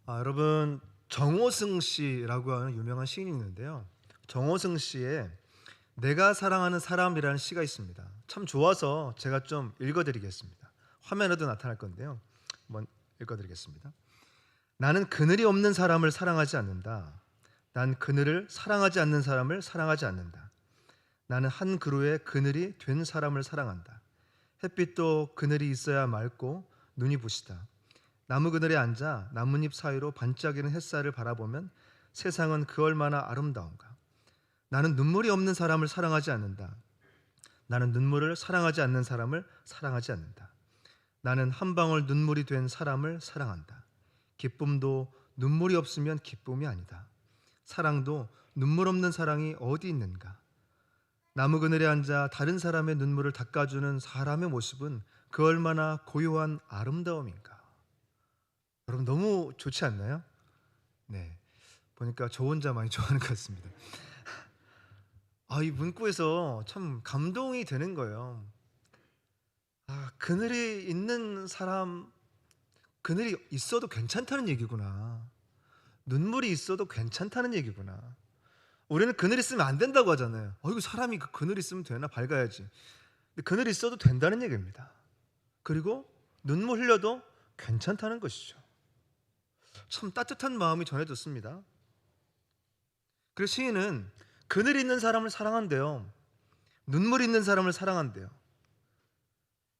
여러분, 정호승 씨라고 하는 유명한 시인이 있는데요. 정호승 씨의 내가 사랑하는 사람이라는 시가 있습니다. 참 좋아서 제가 좀 읽어드리겠습니다. 화면에도 나타날 건데요. 한번 읽어드리겠습니다. 나는 그늘이 없는 사람을 사랑하지 않는다. 난 그늘을 사랑하지 않는 사람을 사랑하지 않는다. 나는 한 그루의 그늘이 된 사람을 사랑한다. 햇빛도 그늘이 있어야 맑고 눈이 부시다. 나무 그늘에 앉아 나뭇잎 사이로 반짝이는 햇살을 바라보면 세상은 그 얼마나 아름다운가. 나는 눈물이 없는 사람을 사랑하지 않는다. 나는 눈물을 사랑하지 않는 사람을 사랑하지 않는다. 나는 한 방울 눈물이 된 사람을 사랑한다. 기쁨도 눈물이 없으면 기쁨이 아니다. 사랑도 눈물 없는 사랑이 어디 있는가. 나무 그늘에 앉아 다른 사람의 눈물을 닦아주는 사람의 모습은 그 얼마나 고요한 아름다움인가. 여러분, 너무 좋지 않나요? 네, 보니까 저 혼자 많이 좋아하는 것 같습니다. 이 문구에서 참 감동이 되는 거예요. 그늘이 있는 사람, 그늘이 있어도 괜찮다는 얘기구나. 눈물이 있어도 괜찮다는 얘기구나. 우리는 그늘 있으면 안 된다고 하잖아요. 이거 사람이 그 그늘 있으면 되나? 밝아야지. 근데 그늘 있어도 된다는 얘기입니다. 그리고 눈물 흘려도 괜찮다는 것이죠. 참 따뜻한 마음이 전해졌습니다. 그래서 시인은 그늘 있는 사람을 사랑한대요. 눈물 있는 사람을 사랑한대요.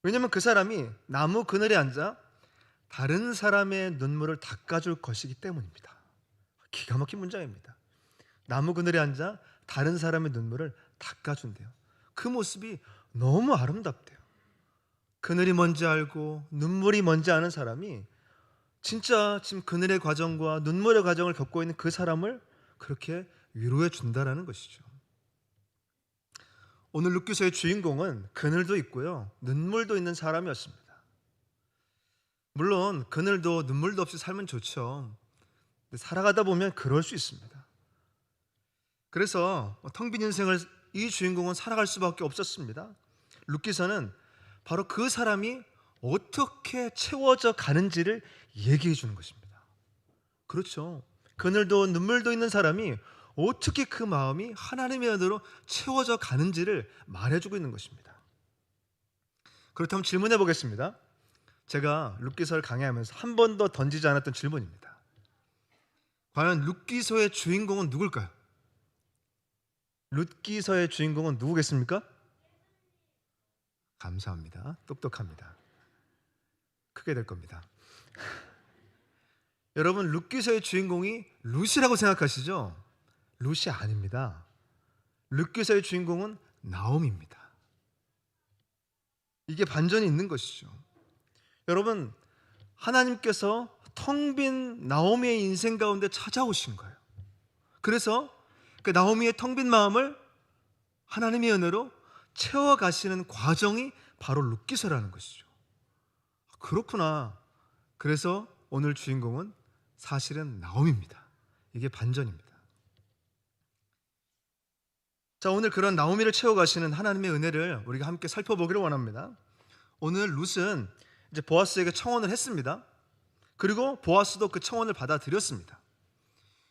왜냐하면 그 사람이 나무 그늘에 앉아 다른 사람의 눈물을 닦아줄 것이기 때문입니다. 기가 막힌 문장입니다. 나무 그늘에 앉아 다른 사람의 눈물을 닦아준대요. 그 모습이 너무 아름답대요. 그늘이 뭔지 알고 눈물이 뭔지 아는 사람이 진짜 지금 그늘의 과정과 눈물의 과정을 겪고 있는 그 사람을 그렇게 위로해 준다라는 것이죠. 오늘 룻기서의 주인공은 그늘도 있고요, 눈물도 있는 사람이었습니다. 물론 그늘도 눈물도 없이 살면 좋죠. 근데 살아가다 보면 그럴 수 있습니다. 그래서 텅 빈 인생을 이 주인공은 살아갈 수밖에 없었습니다. 룻기서는 바로 그 사람이 어떻게 채워져 가는지를 얘기해 주는 것입니다. 그렇죠. 그늘도 눈물도 있는 사람이 어떻게 그 마음이 하나님의 은혜로 채워져 가는지를 말해주고 있는 것입니다. 그렇다면 질문해 보겠습니다. 제가 룻기서를 강의하면서 한 번도 던지지 않았던 질문입니다. 과연 룻기서의 주인공은 누굴까요? 룻기서의 주인공은 누구겠습니까? 감사합니다. 똑똑합니다. 크게 될 겁니다. 여러분, 룻기서의 주인공이 룻이라고 생각하시죠? 룻이 아닙니다. 룻기서의 주인공은 나옴입니다. 이게 반전이 있는 것이죠. 여러분, 하나님께서 텅 빈 나오미의 인생 가운데 찾아오신 거예요. 그래서 그 나오미의 텅 빈 마음을 하나님의 은혜로 채워가시는 과정이 바로 룻기서라는 것이죠. 그렇구나. 그래서 오늘 주인공은 사실은 나오미입니다. 이게 반전입니다. 자, 오늘 그런 나오미를 채워가시는 하나님의 은혜를 우리가 함께 살펴보기를 원합니다. 오늘 룻은 이제 보아스에게 청혼을 했습니다. 그리고 보아스도 그 청혼을 받아들였습니다.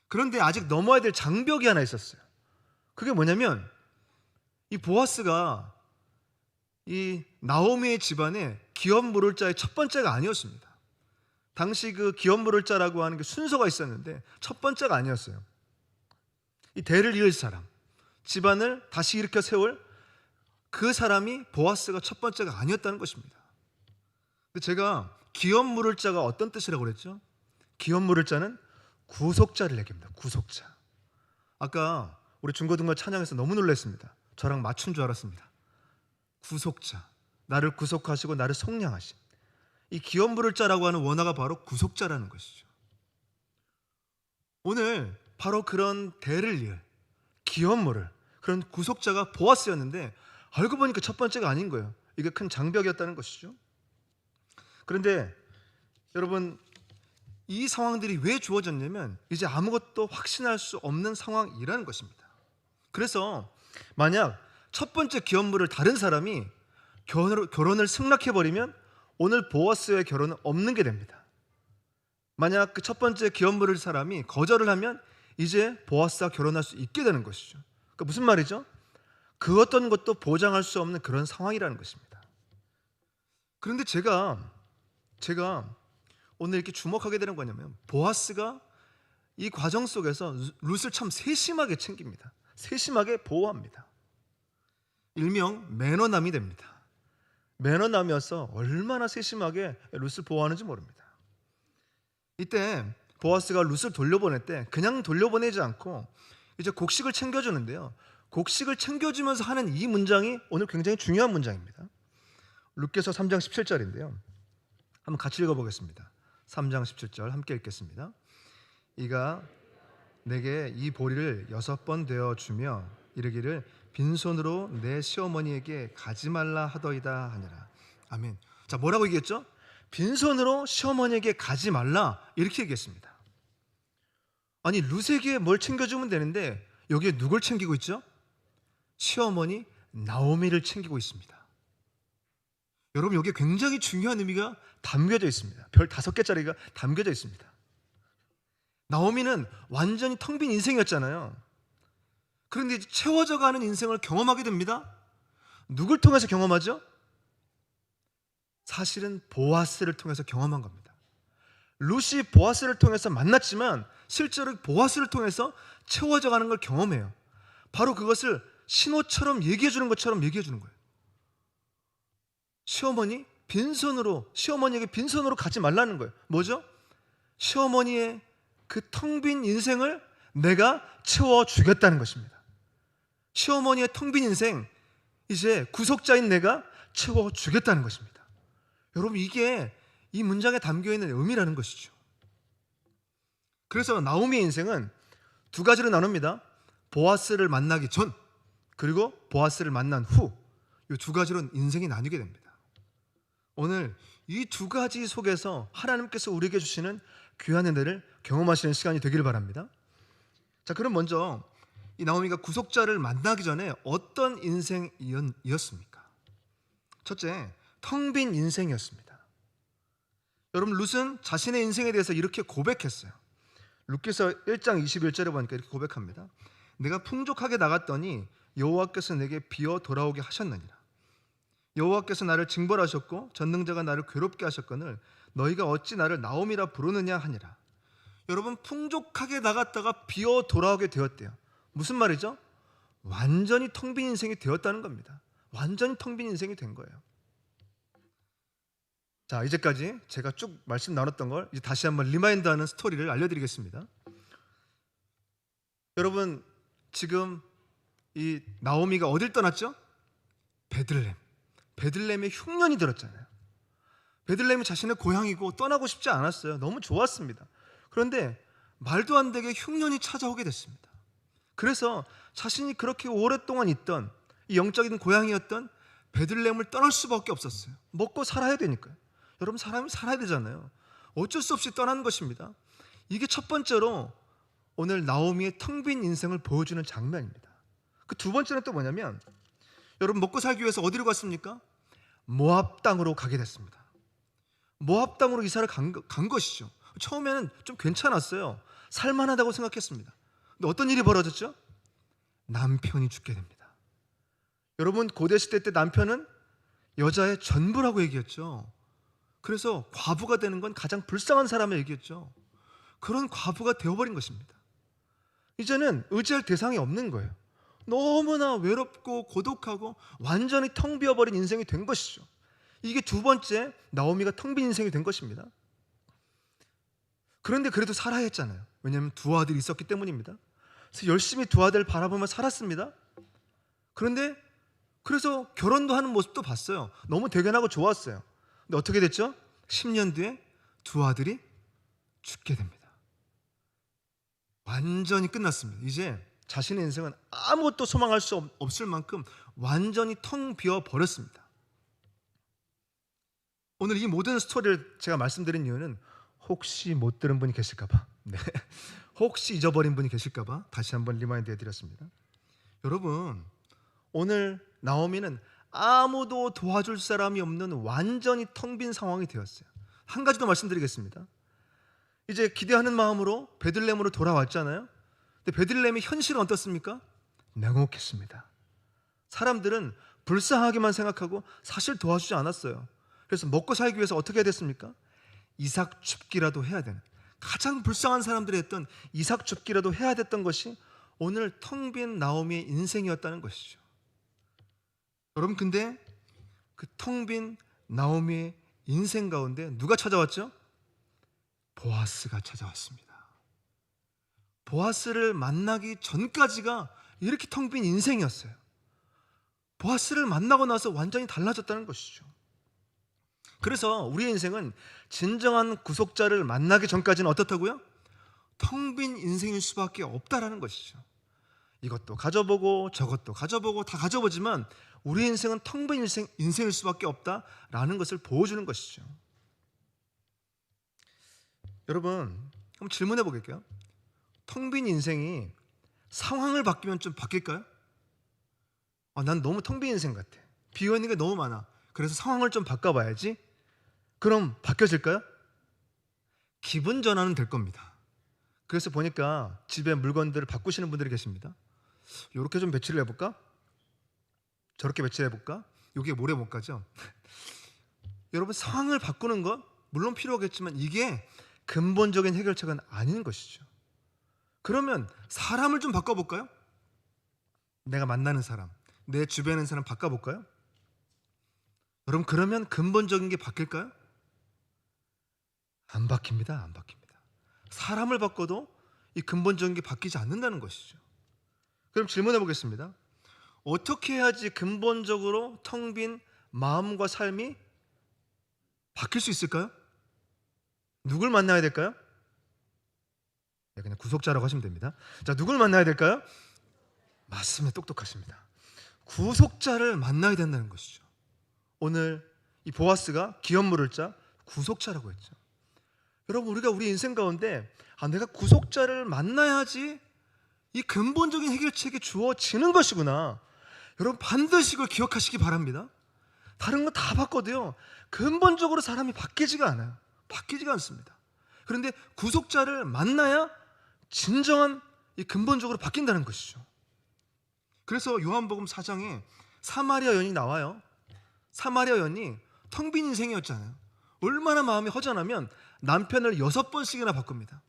그런데 아직 넘어야 될 장벽이 하나 있었어요. 그게 뭐냐면 이 보아스가 이 나오미의 집안에 기업 물을 자의 첫 번째가 아니었습니다. 당시 그 기업 물을 자라고 하는 게 순서가 있었는데 첫 번째가 아니었어요. 이 대를 이을 사람, 집안을 다시 일으켜 세울 그 사람이 보아스가 첫 번째가 아니었다는 것입니다. 근데 제가 기업 물을 자가 어떤 뜻이라고 그랬죠? 기업 물을 자는 구속자를 얘기합니다. 구속자. 아까 우리 중고등부 찬양에서 너무 놀랐습니다. 저랑 맞춘 줄 알았습니다. 구속자, 나를 구속하시고 나를 속량하신 이 기업 물을 자라고 하는 원어가 바로 구속자라는 것이죠. 오늘 바로 그런 대를 이을 기업 물을 그런 구속자가 보아스였는데 알고 보니까 첫 번째가 아닌 거예요. 이게 큰 장벽이었다는 것이죠. 그런데 여러분, 이 상황들이 왜 주어졌냐면 이제 아무것도 확신할 수 없는 상황이라는 것입니다. 그래서 만약 첫 번째 기업물을 다른 사람이 결혼을 승낙해버리면 오늘 보아스의 결혼은 없는 게 됩니다. 만약 그 첫 번째 기업 물을 사람이 거절을 하면 이제 보아스와 결혼할 수 있게 되는 것이죠. 그러니까 무슨 말이죠? 그 어떤 것도 보장할 수 없는 그런 상황이라는 것입니다. 그런데 제가 오늘 이렇게 주목하게 되는 거냐면 보아스가 이 과정 속에서 룻을 참 세심하게 챙깁니다. 세심하게 보호합니다. 일명 매너남이 됩니다. 매너남이어서 얼마나 세심하게 룻을 보호하는지 모릅니다. 이때 보아스가 룻을 돌려보낼 때 그냥 돌려보내지 않고 이제 곡식을 챙겨주는데요. 곡식을 챙겨주면서 하는 이 문장이 오늘 굉장히 중요한 문장입니다. 룻계서 3장 17절인데요. 한번 같이 읽어보겠습니다. 3장 17절 함께 읽겠습니다. 이가 내게 이 보리를 6번 되어 주며 이르기를 빈손으로 내 시어머니에게 가지 말라 하더이다 하니라. 아멘. 자, 뭐라고 얘기했죠? 빈손으로 시어머니에게 가지 말라 이렇게 얘기했습니다. 아니 룻에게 뭘 챙겨주면 되는데 여기에 누굴 챙기고 있죠? 시어머니 나오미를 챙기고 있습니다. 여러분 여기에 굉장히 중요한 의미가 담겨져 있습니다. 별 5개짜리가 담겨져 있습니다. 나오미는 완전히 텅 빈 인생이었잖아요. 그런데 이제 채워져가는 인생을 경험하게 됩니다. 누굴 통해서 경험하죠? 사실은 보아스를 통해서 경험한 겁니다. 룻이 보아스를 통해서 만났지만 실제로 보아스를 통해서 채워져가는 걸 경험해요. 바로 그것을 신호처럼 얘기해 주는 것처럼 얘기해 주는 거예요. 시어머니에게 빈손으로 가지 말라는 거예요. 뭐죠? 시어머니의 그 텅 빈 인생을 내가 채워주겠다는 것입니다. 시어머니의 텅 빈 인생, 이제 구속자인 내가 채워주겠다는 것입니다. 여러분 이게 이 문장에 담겨있는 의미라는 것이죠. 그래서 나오미의 인생은 2가지로 나눕니다. 보아스를 만나기 전 그리고 보아스를 만난 후, 이 2가지로 인생이 나뉘게 됩니다. 오늘 이 2가지 속에서 하나님께서 우리에게 주시는 귀한 은혜를 경험하시는 시간이 되기를 바랍니다. 자, 그럼 먼저 이 나오미가 구속자를 만나기 전에 어떤 인생이었습니까? 첫째, 텅 빈 인생이었습니다. 여러분 룻은 자신의 인생에 대해서 이렇게 고백했어요. 룻기서 1장 21절에 보니까 이렇게 고백합니다. 내가 풍족하게 나갔더니 여호와께서 내게 비어 돌아오게 하셨느니라. 여호와께서 나를 징벌하셨고 전능자가 나를 괴롭게 하셨거늘 너희가 어찌 나를 나오미라 부르느냐 하니라. 여러분 풍족하게 나갔다가 비어 돌아오게 되었대요. 무슨 말이죠? 완전히 텅 빈 인생이 되었다는 겁니다. 완전히 텅 빈 인생이 된 거예요. 자, 이제까지 제가 쭉 말씀 나눴던 걸 이제 다시 한번 리마인드하는 스토리를 알려드리겠습니다. 여러분 지금 이 나오미가 어딜 떠났죠? 베들레헴에 흉년이 들었잖아요. 베들레헴이 자신의 고향이고 떠나고 싶지 않았어요. 너무 좋았습니다. 그런데 말도 안 되게 흉년이 찾아오게 됐습니다. 그래서 자신이 그렇게 오랫동안 있던 이 영적인 고향이었던 베들레헴을 떠날 수밖에 없었어요. 먹고 살아야 되니까요. 여러분 사람이 살아야 되잖아요. 어쩔 수 없이 떠난 것입니다. 이게 첫 번째로 오늘 나오미의 텅 빈 인생을 보여주는 장면입니다. 그 2번째는 또 뭐냐면 여러분 먹고 살기 위해서 어디로 갔습니까? 모압 땅으로 가게 됐습니다. 모압 땅으로 이사를 간 것이죠. 처음에는 좀 괜찮았어요. 살만하다고 생각했습니다. 근데 어떤 일이 벌어졌죠? 남편이 죽게 됩니다. 여러분 고대시대 때 남편은 여자의 전부라고 얘기했죠. 그래서 과부가 되는 건 가장 불쌍한 사람을 얘기했죠. 그런 과부가 되어버린 것입니다. 이제는 의지할 대상이 없는 거예요. 너무나 외롭고 고독하고 완전히 텅 비어버린 인생이 된 것이죠. 이게 2번째 나오미가 텅 빈 인생이 된 것입니다. 그런데 그래도 살아야 했잖아요. 왜냐하면 2 아들이 있었기 때문입니다. 그래서 열심히 2 아들을 바라보며 살았습니다. 그래서 결혼도 하는 모습도 봤어요. 너무 대견하고 좋았어요. 근데 어떻게 됐죠? 10년 뒤에 2 아들이 죽게 됩니다. 완전히 끝났습니다. 이제 자신의 인생은 아무것도 소망할 수 없을 만큼 완전히 텅 비어 버렸습니다. 오늘 이 모든 스토리를 제가 말씀드린 이유는 혹시 못 들은 분이 계실까봐, 혹시 잊어버린 분이 계실까봐 다시 한번 리마인드 해드렸습니다. 여러분 오늘 나오미는 아무도 도와줄 사람이 없는 완전히 텅 빈 상황이 되었어요. 한 가지 더 말씀드리겠습니다. 이제 기대하는 마음으로 베들레헴으로 돌아왔잖아요. 근데 베들레헴의 현실은 어떻습니까? 냉혹했습니다. 사람들은 불쌍하게만 생각하고 사실 도와주지 않았어요. 그래서 먹고 살기 위해서 어떻게 해야 됐습니까? 이삭 줍기라도 해야 되는, 가장 불쌍한 사람들이 했던 이삭 줍기라도 해야 됐던 것이 오늘 텅 빈 나오미의 인생이었다는 것이죠. 여러분, 근데 그 텅 빈 나오미의 인생 가운데 누가 찾아왔죠? 보아스가 찾아왔습니다. 보아스를 만나기 전까지가 이렇게 텅 빈 인생이었어요. 보아스를 만나고 나서 완전히 달라졌다는 것이죠. 그래서 우리의 인생은 진정한 구속자를 만나기 전까지는 어떻다고요? 텅 빈 인생일 수밖에 없다라는 것이죠. 이것도 가져보고 저것도 가져보고 다 가져보지만 우리 인생은 텅 빈 인생일 수밖에 없다라는 것을 보여주는 것이죠. 여러분, 한번 질문해 보겠게요. 텅 빈 인생이 상황을 바뀌면 좀 바뀔까요? 난 너무 텅 빈 인생 같아. 비어있는 게 너무 많아. 그래서 상황을 좀 바꿔봐야지. 그럼 바뀌어질까요? 기분 전환은 될 겁니다. 그래서 보니까 집에 물건들을 바꾸시는 분들이 계십니다. 이렇게 좀 배치를 해볼까? 저렇게 배치를 해볼까? 여기에 모래 못 가죠? 여러분, 상황을 바꾸는 것 물론 필요하겠지만 이게 근본적인 해결책은 아닌 것이죠. 그러면 사람을 좀 바꿔볼까요? 내가 만나는 사람, 내 주변에 있는 사람 바꿔볼까요? 여러분, 그러면 근본적인 게 바뀔까요? 안 바뀝니다. 안 바뀝니다. 사람을 바꿔도 이 근본적인 게 바뀌지 않는다는 것이죠. 그럼 질문해 보겠습니다. 어떻게 해야지 근본적으로 텅 빈 마음과 삶이 바뀔 수 있을까요? 누굴 만나야 될까요? 그냥 구속자라고 하시면 됩니다. 자, 누굴 만나야 될까요? 맞습니다. 똑똑하십니다. 구속자를 만나야 된다는 것이죠. 오늘 이 보아스가 기업 물을 자 구속자라고 했죠. 여러분, 우리가 우리 인생 가운데 내가 구속자를 만나야지 이 근본적인 해결책이 주어지는 것이구나. 여러분, 반드시 이걸 기억하시기 바랍니다. 다른 거 다 바꿔도요, 근본적으로 사람이 바뀌지가 않아요. 바뀌지가 않습니다. 그런데 구속자를 만나야 진정한 이 근본적으로 바뀐다는 것이죠. 그래서 요한복음 4장에 사마리아 여인이 나와요. 사마리아 여인이 텅 빈 인생이었잖아요. 얼마나 마음이 허전하면 남편을 6번씩이나 바꿉니다.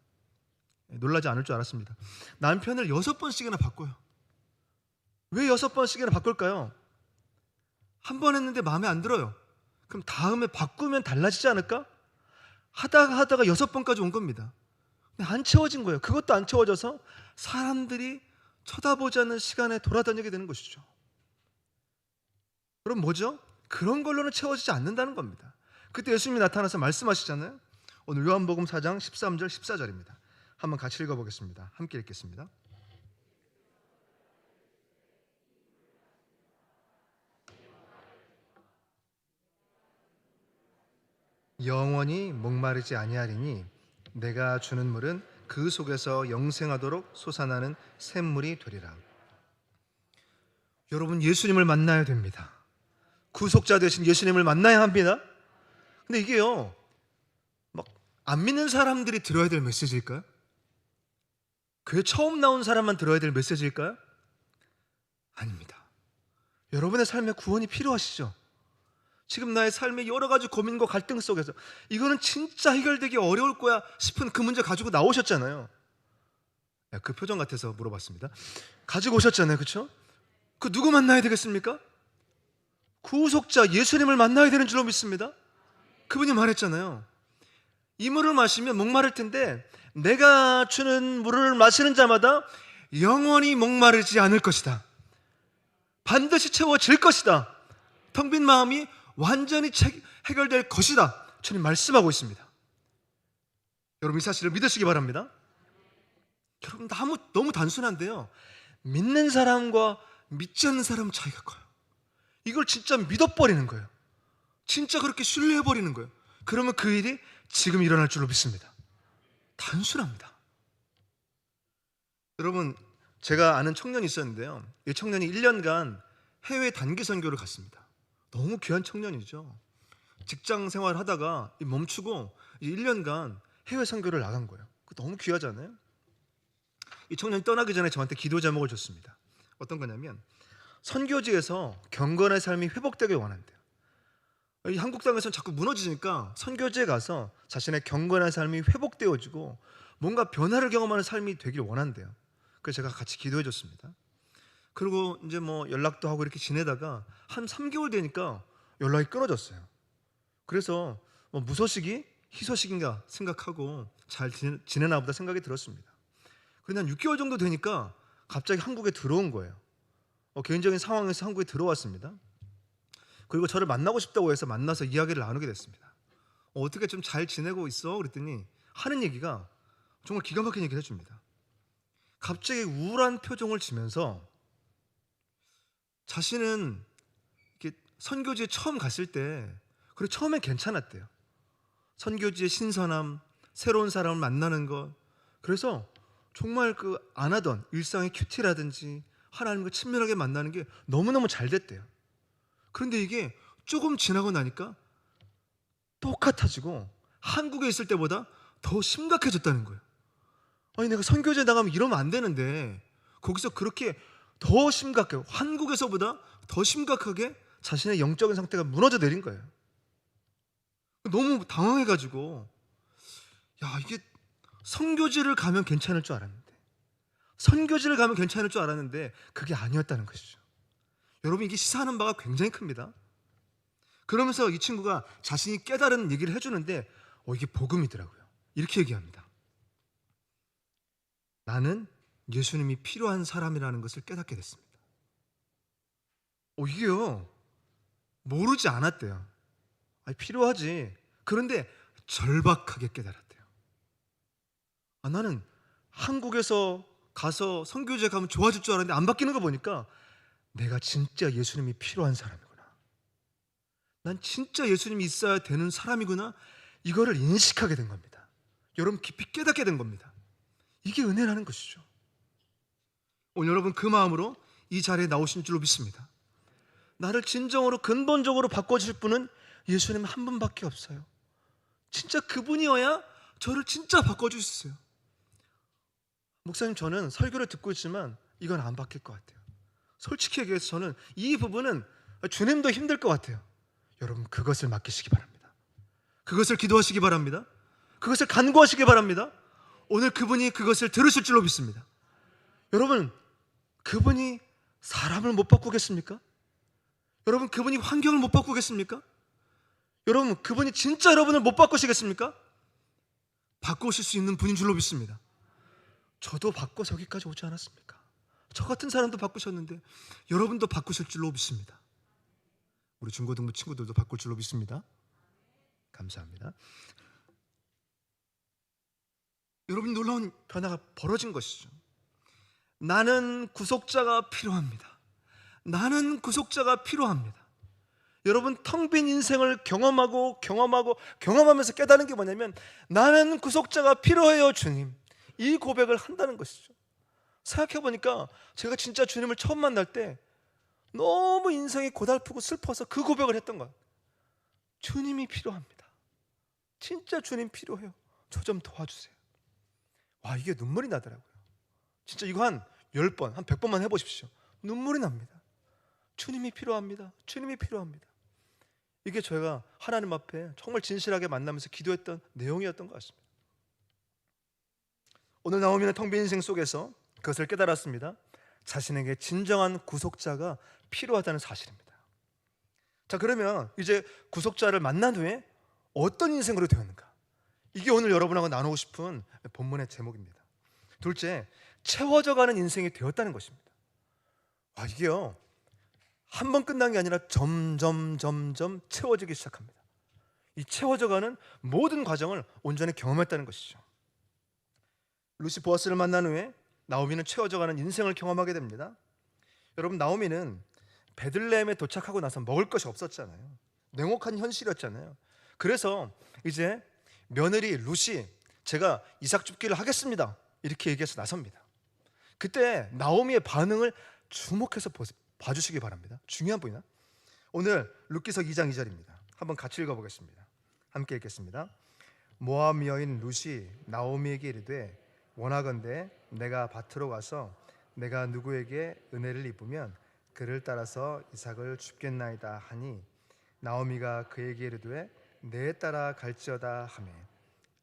놀라지 않을 줄 알았습니다. 남편을 6번씩이나 바꿔요. 왜 6번씩이나 바꿀까요? 한 번 했는데 마음에 안 들어요. 그럼 다음에 바꾸면 달라지지 않을까? 하다가 6번까지 온 겁니다. 근데 안 채워진 거예요. 그것도 안 채워져서 사람들이 쳐다보지 않는 시간에 돌아다니게 되는 것이죠. 그럼 뭐죠? 그런 걸로는 채워지지 않는다는 겁니다. 그때 예수님이 나타나서 말씀하시잖아요. 오늘 요한복음 4장 13절 14절입니다. 한번 같이 읽어보겠습니다. 함께 읽겠습니다. 영원히 목마르지 아니하리니 내가 주는 물은 그 속에서 영생하도록 솟아나는 샘물이 되리라. 여러분, 예수님을 만나야 됩니다. 구속자 되신 예수님을 만나야 합니다. 근데 이게요, 막 안 믿는 사람들이 들어야 될 메시지일까요? 교회 처음 나온 사람만 들어야 될 메시지일까요? 아닙니다. 여러분의 삶에 구원이 필요하시죠? 지금 나의 삶의 여러 가지 고민과 갈등 속에서 이거는 진짜 해결되기 어려울 거야 싶은 그 문제 가지고 나오셨잖아요. 그 표정 같아서 물어봤습니다. 가지고 오셨잖아요. 그렇죠? 그 누구 만나야 되겠습니까? 구속자 예수님을 만나야 되는 줄로 믿습니다. 그분이 말했잖아요. 이 물을 마시면 목마를 텐데 내가 주는 물을 마시는 자마다 영원히 목마르지 않을 것이다. 반드시 채워질 것이다. 텅 빈 마음이 완전히 해결될 것이다. 주님 말씀하고 있습니다. 여러분, 이 사실을 믿으시기 바랍니다. 여러분, 너무 단순한데요, 믿는 사람과 믿지 않는 사람 차이가 커요. 이걸 진짜 믿어버리는 거예요. 진짜 그렇게 신뢰해버리는 거예요. 그러면 그 일이 지금 일어날 줄로 믿습니다. 단순합니다. 여러분, 제가 아는 청년이 있었는데요, 이 청년이 1년간 해외 단기 선교를 갔습니다. 너무 귀한 청년이죠. 직장 생활을 하다가 멈추고 1년간 해외 선교를 나간 거예요. 너무 귀하잖아요. 이 청년이 떠나기 전에 저한테 기도 제목을 줬습니다. 어떤 거냐면 선교지에서 경건의 삶이 회복되길 원한대요. 이 한국 땅에서는 자꾸 무너지니까 선교지에 가서 자신의 경건한 삶이 회복되어지고 뭔가 변화를 경험하는 삶이 되길 원한대요. 그래서 제가 같이 기도해 줬습니다. 그리고 이제 뭐 연락도 하고 이렇게 지내다가 한 3개월 되니까 연락이 끊어졌어요. 그래서 뭐 무소식이 희소식인가 생각하고 잘 지내나 보다 생각이 들었습니다. 그런데 한 6개월 정도 되니까 갑자기 한국에 들어온 거예요. 개인적인 상황에서 한국에 들어왔습니다. 그리고 저를 만나고 싶다고 해서 만나서 이야기를 나누게 됐습니다. 어떻게 좀 잘 지내고 있어? 그랬더니 하는 얘기가 정말 기가 막힌 얘기를 해줍니다. 갑자기 우울한 표정을 지면서 자신은 이렇게 선교지에 처음 갔을 때 그리고 처음엔 괜찮았대요. 선교지의 신선함, 새로운 사람을 만나는 것, 그래서 정말 그 안 하던 일상의 큐티라든지 하나님과 친밀하게 만나는 게 너무너무 잘 됐대요. 그런데 이게 조금 지나고 나니까 똑같아지고 한국에 있을 때보다 더 심각해졌다는 거예요. 아니 내가 선교지에 나가면 이러면 안 되는데 거기서 그렇게 더 심각해요. 한국에서보다 더 심각하게 자신의 영적인 상태가 무너져 내린 거예요. 너무 당황해가지고 야 이게 선교지를 가면 괜찮을 줄 알았는데 선교지를 가면 괜찮을 줄 알았는데 그게 아니었다는 것이죠. 여러분 이게 시사하는 바가 굉장히 큽니다. 그러면서 이 친구가 자신이 깨달은 얘기를 해주는데 이게 복음이더라고요. 이렇게 얘기합니다. 나는 예수님이 필요한 사람이라는 것을 깨닫게 됐습니다. 이게요 모르지 않았대요. 필요하지. 그런데 절박하게 깨달았대요. 나는 한국에서 가서 선교지에 가면 좋아질 줄 알았는데 안 바뀌는 거 보니까 내가 진짜 예수님이 필요한 사람이구나. 난 진짜 예수님이 있어야 되는 사람이구나. 이거를 인식하게 된 겁니다. 여러분 깊이 깨닫게 된 겁니다. 이게 은혜라는 것이죠. 오늘 여러분 그 마음으로 이 자리에 나오신 줄로 믿습니다. 나를 진정으로 근본적으로 바꿔주실 분은 예수님 한 분밖에 없어요. 진짜 그분이어야 저를 진짜 바꿔줄 수 있어요. 목사님 저는 설교를 듣고 있지만 이건 안 바뀔 것 같아요. 솔직히 얘기해서 저는 이 부분은 주님도 힘들 것 같아요. 여러분 그것을 맡기시기 바랍니다. 그것을 기도하시기 바랍니다. 그것을 간구하시기 바랍니다. 오늘 그분이 그것을 들으실 줄로 믿습니다. 여러분 그분이 사람을 못 바꾸겠습니까? 여러분 그분이 환경을 못 바꾸겠습니까? 여러분 그분이 진짜 여러분을 못 바꾸시겠습니까? 바꾸실 수 있는 분인 줄로 믿습니다. 저도 바꿔서 여기까지 오지 않았습니까? 저 같은 사람도 바꾸셨는데 여러분도 바꾸실 줄로 믿습니다. 우리 중고등부 친구들도 바꿀 줄로 믿습니다. 감사합니다. 여러분 놀라운 변화가 벌어진 것이죠. 나는 구속자가 필요합니다. 나는 구속자가 필요합니다. 여러분 텅 빈 인생을 경험하면서 깨닫는 게 뭐냐면 나는 구속자가 필요해요 주님. 이 고백을 한다는 것이죠. 생각해보니까 제가 진짜 주님을 처음 만날 때 너무 인생이 고달프고 슬퍼서 그 고백을 했던 거예요. 주님이 필요합니다. 진짜 주님 필요해요. 저 좀 도와주세요. 와 이게 눈물이 나더라고요. 진짜 이거 한 10번, 한 100번만 해보십시오. 눈물이 납니다. 주님이 필요합니다. 주님이 필요합니다. 이게 저희가 하나님 앞에 정말 진실하게 만나면서 기도했던 내용이었던 것 같습니다. 오늘 나오미는 텅 빈 인생 속에서 그것을 깨달았습니다. 자신에게 진정한 구속자가 필요하다는 사실입니다. 자 그러면 이제 구속자를 만난 후에 어떤 인생으로 되었는가? 이게 오늘 여러분하고 나누고 싶은 본문의 제목입니다. 둘째, 채워져가는 인생이 되었다는 것입니다. 이게요 한 번 끝난 게 아니라 점점 채워지기 시작합니다. 이 채워져가는 모든 과정을 온전히 경험했다는 것이죠. 루시 보아스를 만난 후에 나오미는 채워져가는 인생을 경험하게 됩니다. 여러분 나오미는 베들레헴에 도착하고 나서 먹을 것이 없었잖아요. 냉혹한 현실이었잖아요. 그래서 이제 며느리 루시 제가 이삭 줍기를 하겠습니다 이렇게 얘기해서 나섭니다. 그때 나오미의 반응을 주목해서 봐주시기 바랍니다. 중요한 부분이나 오늘 룻기서 2장 2절입니다. 한번 같이 읽어보겠습니다. 함께 읽겠습니다. 모압 여인 룻이 나오미에게 이르되 원하건대 내가 밭으로 가서 내가 누구에게 은혜를 입으면 그를 따라서 이삭을 줍겠나이다 하니 나오미가 그에게 이르되 내 따라 갈지어다 하매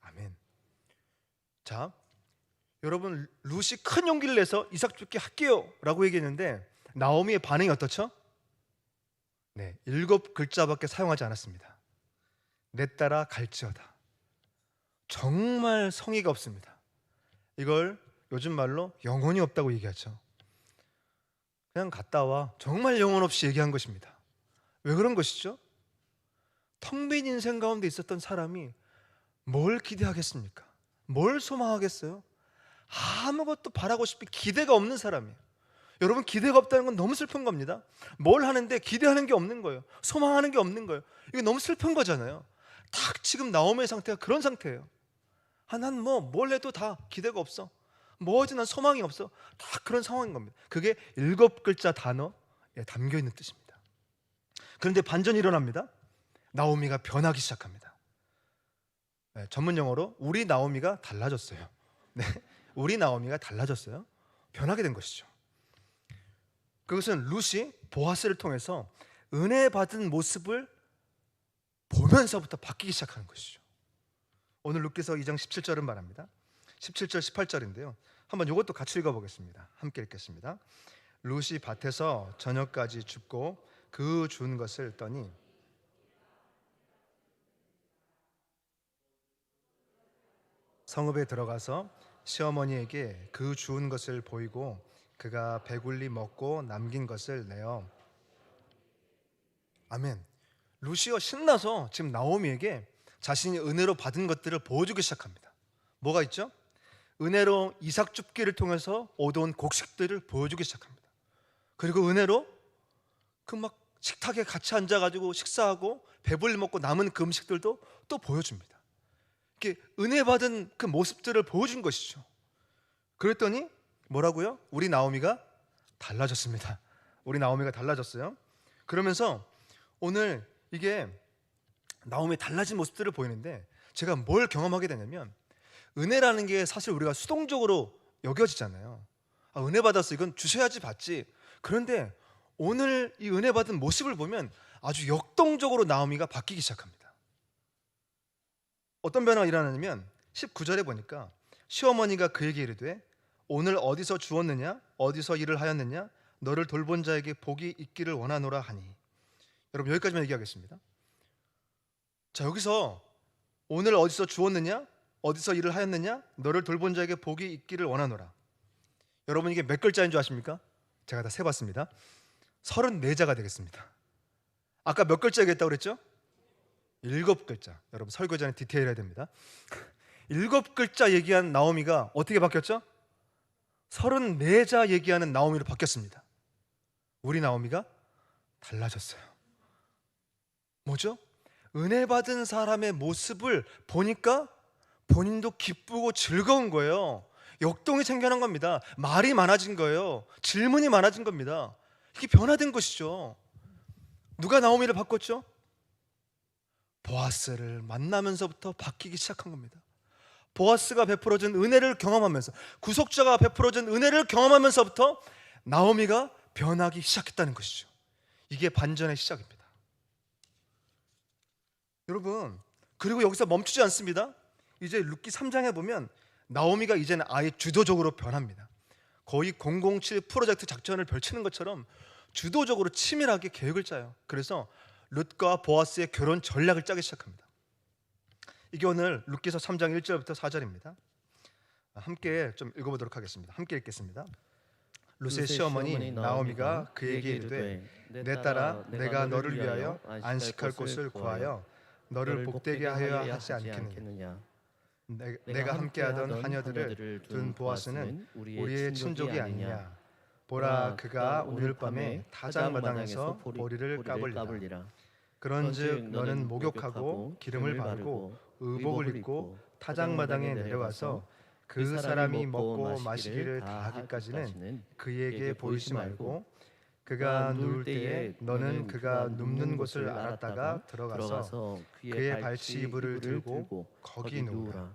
아멘. 자, 여러분 룻이 큰 용기를 내서 이삭 줍게 할게요 라고 얘기했는데 나오미의 반응이 어떻죠? 네, 7글자밖에 사용하지 않았습니다. 내 따라 갈지어다. 정말 성의가 없습니다. 이걸 요즘 말로 영혼이 없다고 얘기하죠. 그냥 갔다 와. 정말 영혼 없이 얘기한 것입니다. 왜 그런 것이죠? 텅 빈 인생 가운데 있었던 사람이 뭘 기대하겠습니까? 뭘 소망하겠어요? 아무것도 바라고 싶은 기대가 없는 사람이에요. 여러분, 기대가 없다는 건 너무 슬픈 겁니다. 뭘 하는데 기대하는 게 없는 거예요. 소망하는 게 없는 거예요. 이거 너무 슬픈 거잖아요. 딱 지금 나오미의 상태가 그런 상태예요. 난 뭘 해도 다 기대가 없어. 뭐 하지 난 소망이 없어. 다 그런 상황인 겁니다. 그게 7글자 단어에 담겨 있는 뜻입니다. 그런데 반전이 일어납니다. 나오미가 변하기 시작합니다. 네, 전문 용어로 우리 나오미가 달라졌어요. 네, 우리 나오미가 달라졌어요. 변하게 된 것이죠. 그것은 룻이 보아스를 통해서 은혜 받은 모습을 보면서부터 바뀌기 시작하는 것이죠. 오늘 룻기서 2장 17절은 말합니다. 17절 18절인데요. 한번 이것도 같이 읽어보겠습니다. 함께 읽겠습니다. 룻이 밭에서 저녁까지 줍고 그 준 것을 떠니 성읍에 들어가서 시어머니에게 그 주운 것을 보이고 그가 배불리 먹고 남긴 것을 내어 아멘. 룻이요 신나서 지금 나오미에게 자신이 은혜로 받은 것들을 보여주기 시작합니다. 뭐가 있죠? 은혜로 이삭 줍기를 통해서 얻어온 곡식들을 보여주기 시작합니다. 그리고 은혜로 그 막 식탁에 같이 앉아가지고 식사하고 배불리 먹고 남은 그 음식들도 또 보여줍니다. 이렇게 은혜 받은 그 모습들을 보여준 것이죠. 그랬더니 뭐라고요? 우리 나오미가 달라졌습니다. 우리 나오미가 달라졌어요. 그러면서 오늘 이게 나오미 달라진 모습들을 보이는데 제가 뭘 경험하게 되냐면 은혜라는 게 사실 우리가 수동적으로 여겨지잖아요. 은혜 받았어. 이건 주셔야지 받지. 그런데 오늘 이 은혜 받은 모습을 보면 아주 역동적으로 나오미가 바뀌기 시작합니다. 어떤 변화가 일어나냐면 19절에 보니까 시어머니가 그에게 이르되 오늘 어디서 주었느냐 어디서 일을 하였느냐 너를 돌본 자에게 복이 있기를 원하노라 하니. 여러분 여기까지만 얘기하겠습니다. 자, 여기서 오늘 어디서 주었느냐 어디서 일을 하였느냐 너를 돌본 자에게 복이 있기를 원하노라. 여러분 이게 몇 글자인 줄 아십니까? 제가 다 세봤습니다. 34자가 되겠습니다. 아까 몇 글자 얘기했다고 그랬죠? 7글자. 여러분 설교자는 디테일해야 됩니다. 7글자 얘기한 나오미가 어떻게 바뀌었죠? 34자 얘기하는 나오미로 바뀌었습니다. 우리 나오미가 달라졌어요. 뭐죠? 은혜 받은 사람의 모습을 보니까 본인도 기쁘고 즐거운 거예요. 역동이 생겨난 겁니다. 말이 많아진 거예요. 질문이 많아진 겁니다. 이게 변화된 것이죠. 누가 나오미를 바꿨죠? 보아스를 만나면서부터 바뀌기 시작한 겁니다. 보아스가 베풀어준 은혜를 경험하면서, 구속자가 베풀어준 은혜를 경험하면서부터 나오미가 변하기 시작했다는 것이죠. 이게 반전의 시작입니다. 여러분, 그리고 여기서 멈추지 않습니다. 이제 룻기 3장에 보면 나오미가 이제는 아예 주도적으로 변합니다. 거의 007 프로젝트 작전을 펼치는 것처럼 주도적으로 치밀하게 계획을 짜요. 그래서 룻과 보아스의 결혼 전략을 짜기 시작합니다. 이게 오늘 룻기서 3장 1절부터 4절입니다. 함께 좀 읽어보도록 하겠습니다. 함께 읽겠습니다. 룻의 시어머니 나오미가 그에게 이르되 내 딸아 내가 너를 위하여 안식할 곳을 구하여 너를 복되게 하여야 하지 않겠느냐. 내가 함께하던 하녀들을 둔 보아스는 우리의 친족이 아니냐. 보라 그가 오늘 밤에 타작마당에서 보리를 까불리라. 그런즉 너는 목욕하고 기름을 바르고 의복을 입고 타작마당에 내려가서 그 사람이 먹고 마시기를 다 하기까지는 그에게 보이지 말고 그가 누울 때에 너는 그가 눕는 곳을 알았다가 들어가서 그의 발치이불을 들고 거기 누우라.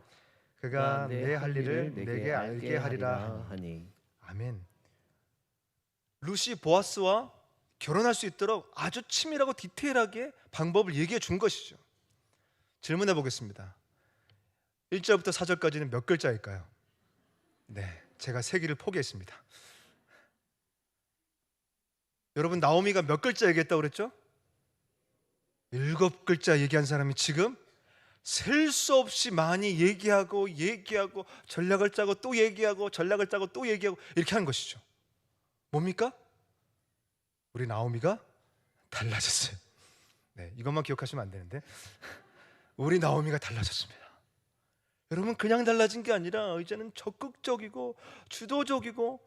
그가 내 할 일을 내게 알게 하리라 하니. 아멘. 룻이 보아스와 결혼할 수 있도록 아주 치밀하고 디테일하게 방법을 얘기해 준 것이죠. 질문해 보겠습니다. 1절부터 4절까지는 몇 글자일까요? 네, 제가 세기를 포기했습니다. 여러분, 나오미가 몇 글자 얘기했다고 그랬죠? 7글자 얘기한 사람이 지금 셀 수 없이 많이 얘기하고 전략을 짜고 또 얘기하고 전략을 짜고 또 얘기하고 이렇게 하는 것이죠. 뭡니까? 우리 나오미가 달라졌어요. 네, 이것만 기억하시면 안 되는데 우리 나오미가 달라졌습니다. 여러분, 그냥 달라진 게 아니라 이제는 적극적이고 주도적이고,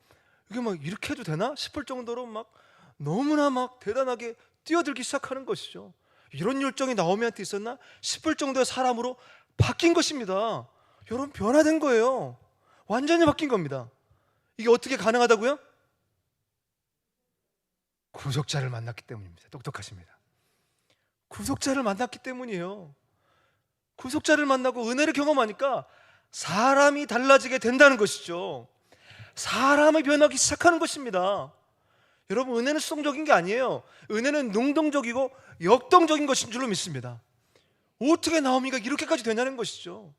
이게 막 이렇게 해도 되나 싶을 정도로 막 너무나 막 대단하게 뛰어들기 시작하는 것이죠. 이런 열정이 나오미한테 있었나 싶을 정도의 사람으로 바뀐 것입니다. 여러분, 변화된 거예요. 완전히 바뀐 겁니다. 이게 어떻게 가능하다고요? 구속자를 만났기 때문입니다. 똑똑하십니다. 구속자를 만났기 때문이에요. 구속자를 만나고 은혜를 경험하니까 사람이 달라지게 된다는 것이죠. 사람이 변하기 시작하는 것입니다. 여러분, 은혜는 수동적인 게 아니에요. 은혜는 능동적이고 역동적인 것인 줄로 믿습니다. 어떻게 나오미가 이렇게까지 되냐는 것이죠.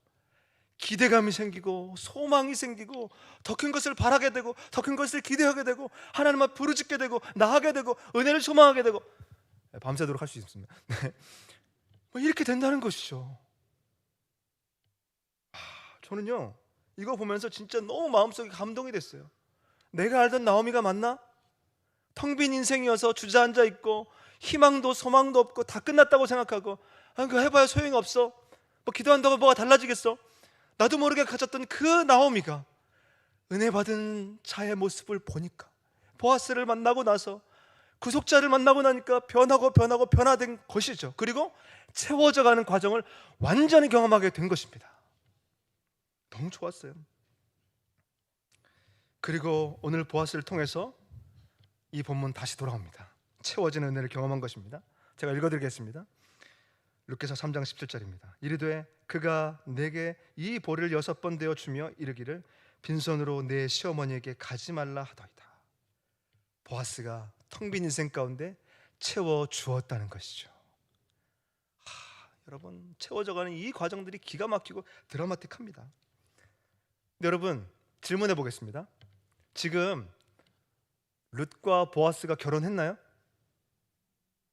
기대감이 생기고 소망이 생기고 더 큰 것을 바라게 되고 더 큰 것을 기대하게 되고 하나님을 부르짖게 되고 나아가게 되고 은혜를 소망하게 되고, 밤새도록 할 수 있습니다. 이렇게 된다는 것이죠. 저는요, 이거 보면서 진짜 너무 마음속에 감동이 됐어요. 내가 알던 나오미가 맞나? 텅 빈 인생이어서 주저앉아 있고 희망도 소망도 없고 다 끝났다고 생각하고, 그거 해봐야 소용이 없어, 뭐 기도한다고 뭐가 달라지겠어, 나도 모르게 가졌던 그 나오미가 은혜 받은 자의 모습을 보니까, 보아스를 만나고 나서 구속자를 만나고 나니까 변화된 것이죠. 그리고 채워져가는 과정을 완전히 경험하게 된 것입니다. 너무 좋았어요. 그리고 오늘 보아스를 통해서 이 본문 다시 돌아옵니다. 채워지는 은혜를 경험한 것입니다. 제가 읽어드리겠습니다. 룻기서 3장 17절입니다. 이르되 그가 내게 이 보리를 6번 되어 주며 이르기를 빈손으로 내 시어머니에게 가지 말라 하더이다. 보아스가 텅 빈 인생 가운데 채워 주었다는 것이죠. 여러분, 채워져가는 이 과정들이 기가 막히고 드라마틱합니다. 여러분, 질문해 보겠습니다. 지금 룻과 보아스가 결혼했나요?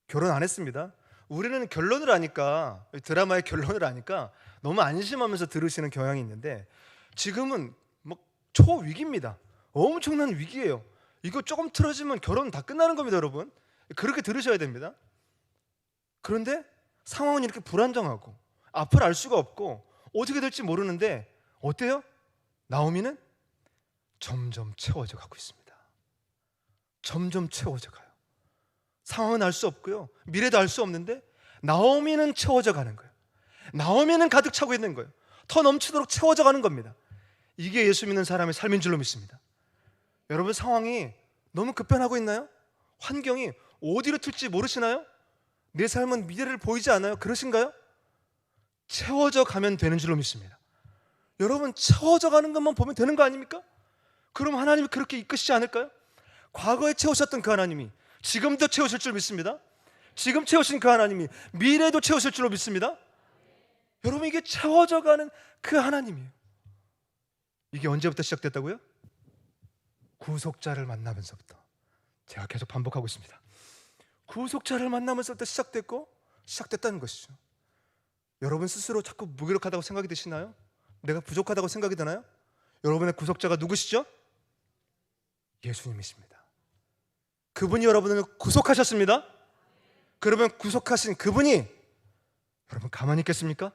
결혼 안 했습니다. 우리는 결론을 아니까, 드라마의 결론을 아니까 너무 안심하면서 들으시는 경향이 있는데, 지금은 막 초위기입니다. 엄청난 위기예요. 이거 조금 틀어지면 결혼 다 끝나는 겁니다. 여러분, 그렇게 들으셔야 됩니다. 그런데 상황은 이렇게 불안정하고 앞을 알 수가 없고 어떻게 될지 모르는데, 어때요? 나오미는 점점 채워져 가고 있습니다. 점점 채워져 가요. 상황은 알 수 없고요, 미래도 알 수 없는데 나오미는 채워져 가는 거예요. 나오미는 가득 차고 있는 거예요. 더 넘치도록 채워져 가는 겁니다. 이게 예수 믿는 사람의 삶인 줄로 믿습니다. 여러분, 상황이 너무 급변하고 있나요? 환경이 어디로 튈지 모르시나요? 내 삶은 미래를 보이지 않아요? 그러신가요? 채워져 가면 되는 줄로 믿습니다. 여러분, 채워져 가는 것만 보면 되는 거 아닙니까? 그럼 하나님이 그렇게 이끄시지 않을까요? 과거에 채우셨던 그 하나님이 지금도 채우실 줄 믿습니다. 지금 채우신 그 하나님이 미래도 채우실 줄로 믿습니다. 여러분, 이게 채워져 가는 그 하나님이에요. 이게 언제부터 시작됐다고요? 구속자를 만나면서부터. 제가 계속 반복하고 있습니다. 구속자를 만나면서부터 시작됐다는 것이죠. 여러분 스스로 자꾸 무기력하다고 생각이 드시나요? 내가 부족하다고 생각이 드나요? 여러분의 구속자가 누구시죠? 예수님이십니다. 그분이 여러분을 구속하셨습니다. 그러면 구속하신 그분이 여러분 가만히 있겠습니까?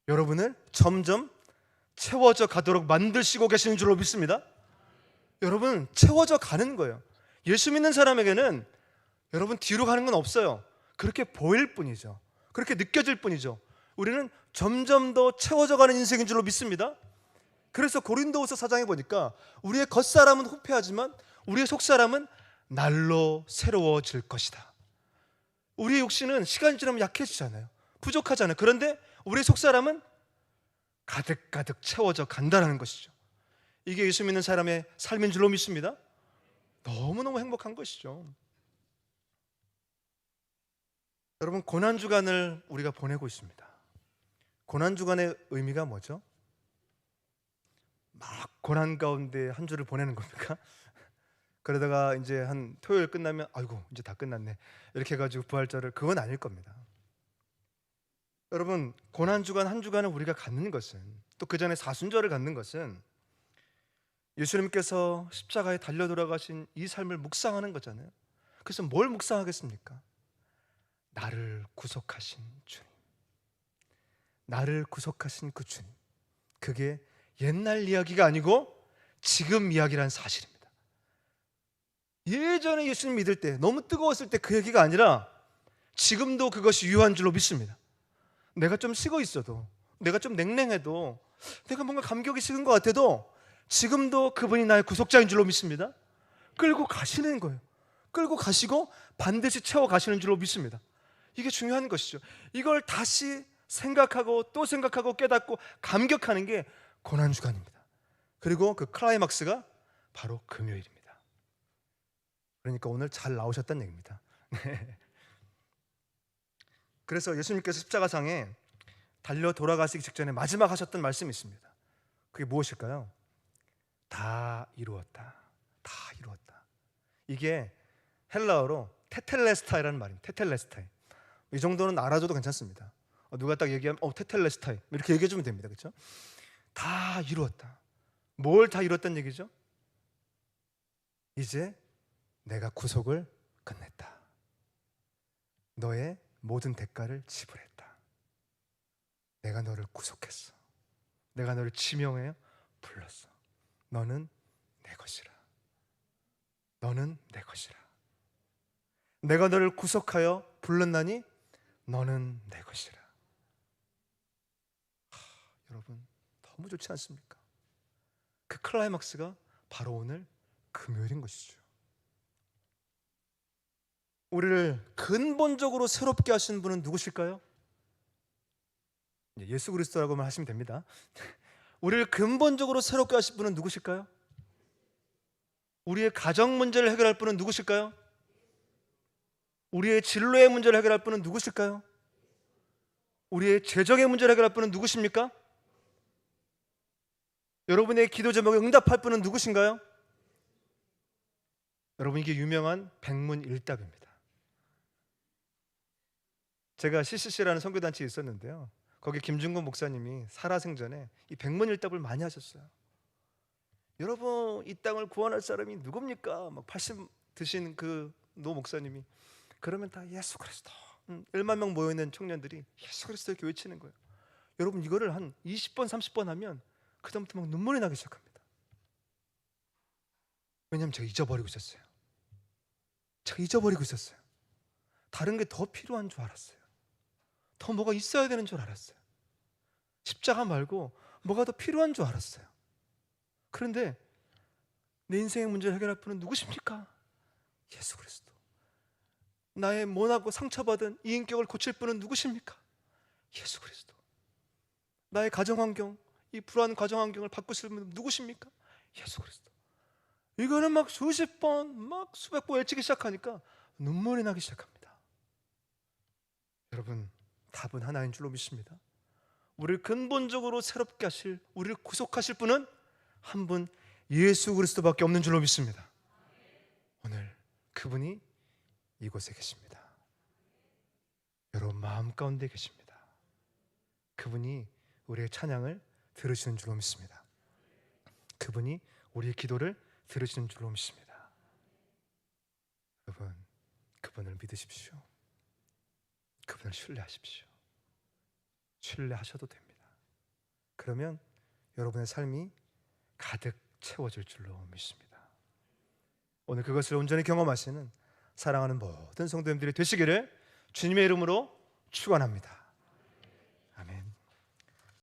여러분을 점점 채워져 가도록 만드시고 계시는 줄로 믿습니다. 여러분, 채워져 가는 거예요. 예수 믿는 사람에게는 여러분 뒤로 가는 건 없어요. 그렇게 보일 뿐이죠. 그렇게 느껴질 뿐이죠. 우리는 점점 더 채워져 가는 인생인 줄로 믿습니다. 그래서 고린도후서 4장에 보니까 우리의 겉사람은 후패하지만 우리의 속사람은 날로 새로워질 것이다. 우리의 육신은 시간이 지나면 약해지잖아요. 부족하잖아요. 그런데 우리 속사람은 가득가득 채워져 간다는 것이죠. 이게 예수 믿는 사람의 삶인 줄로 믿습니다. 너무너무 행복한 것이죠. 여러분, 고난주간을 우리가 보내고 있습니다. 고난주간의 의미가 뭐죠? 막 고난 가운데 한 주를 보내는 겁니까? 그러다가 이제 한 토요일 끝나면 아이고 이제 다 끝났네 이렇게 해가지고 부활절을, 그건 아닐 겁니다. 여러분, 고난주간 한 주간을 우리가 갖는 것은, 또 그 전에 사순절을 갖는 것은 예수님께서 십자가에 달려 돌아가신 이 삶을 묵상하는 거잖아요. 그래서 뭘 묵상하겠습니까? 나를 구속하신 주님, 나를 구속하신 그 주님, 그게 옛날 이야기가 아니고 지금 이야기란 사실입니다. 예전에 예수님 믿을 때 너무 뜨거웠을 때 그 얘기가 아니라 지금도 그것이 유효한 줄로 믿습니다. 내가 좀 식어 있어도, 내가 좀 냉랭해도, 내가 뭔가 감격이 식은 것 같아도 지금도 그분이 나의 구속자인 줄로 믿습니다. 끌고 가시는 거예요. 끌고 가시고 반드시 채워 가시는 줄로 믿습니다. 이게 중요한 것이죠. 이걸 다시 생각하고 또 생각하고 깨닫고 감격하는 게 고난주간입니다. 그리고 그 클라이막스가 바로 금요일입니다. 그러니까 오늘 잘 나오셨다는 얘기입니다. 그래서 예수님께서 십자가상에 달려 돌아가시기 직전에 마지막 하셨던 말씀이 있습니다. 그게 무엇일까요? 다 이루었다. 다 이루었다. 이게 헬라어로 테텔레스타이라는 말입니다. 테텔레스타이. 이 정도는 알아줘도 괜찮습니다. 누가 딱 얘기하면 테텔레스타이 이렇게 얘기해주면 됩니다. 그렇죠? 다 이루었다. 뭘 다 이뤘다는 얘기죠? 이제 내가 구속을 끝냈다. 너의 모든 대가를 지불했다. 내가 너를 구속했어. 내가 너를 지명하여 불렀어. 너는 내 것이라. 너는 내 것이라. 내가 너를 구속하여 불렀나니 너는 내 것이라. 여러분, 너무 좋지 않습니까? 그 클라이막스가 바로 오늘 금요일인 것이죠. 우리를 근본적으로 새롭게 하신 분은 누구실까요? 예수 그리스도라고만 하시면 됩니다. 우리를 근본적으로 새롭게 하신 분은 누구실까요? 우리의 가정 문제를 해결할 분은 누구실까요? 우리의 진로의 문제를 해결할 분은 누구실까요? 우리의 재정의 문제를 해결할 분은 누구십니까? 여러분의 기도 제목에 응답할 분은 누구신가요? 여러분, 이게 유명한 백문일답입니다. 제가 CCC라는 선교단체에 있었는데요, 거기 김중곤 목사님이 살아생전에 이 백문일답을 많이 하셨어요. 여러분, 이 땅을 구원할 사람이 누굽니까? 막 80 드신 그 노 목사님이, 그러면 다 예수 그리스도, 1만 명 모여있는 청년들이 예수 그리스도 이렇게 외치는 거예요. 여러분, 이거를 한 20번 30번 하면 그 다음부터 막 눈물이 나기 시작합니다. 왜냐하면 제가 잊어버리고 있었어요. 제가 잊어버리고 있었어요. 다른 게 더 필요한 줄 알았어요. 더 뭐가 있어야 되는 줄 알았어요. 십자가 말고 뭐가 더 필요한 줄 알았어요. 그런데 내 인생의 문제를 해결할 분은 누구십니까? 예수 그리스도. 나의 모나고 상처받은 이 인격을 고칠 분은 누구십니까? 예수 그리스도. 나의 가정환경, 이 불안한 가정환경을 바꾸실 분은 누구십니까? 예수 그리스도. 이거는 막 수십 번, 막 수백 번 외치기 시작하니까 눈물이 나기 시작합니다. 여러분, 답은 하나인 줄로 믿습니다. 우리를 근본적으로 새롭게 하실, 우리를 구속하실 분은 한 분, 예수 그리스도밖에 없는 줄로 믿습니다. 오늘 그분이 이곳에 계십니다. 여러분 마음 가운데 계십니다. 그분이 우리의 찬양을 들으시는 줄로 믿습니다. 그분이 우리의 기도를 들으시는 줄로 믿습니다. 여러분, 그분을 믿으십시오. 그분을 신뢰하십시오. 신뢰하셔도 됩니다. 그러면 여러분의 삶이 가득 채워질 줄로 믿습니다. 오늘 그것을 온전히 경험하시는 사랑하는 모든 성도님들이 되시기를 주님의 이름으로 축원합니다.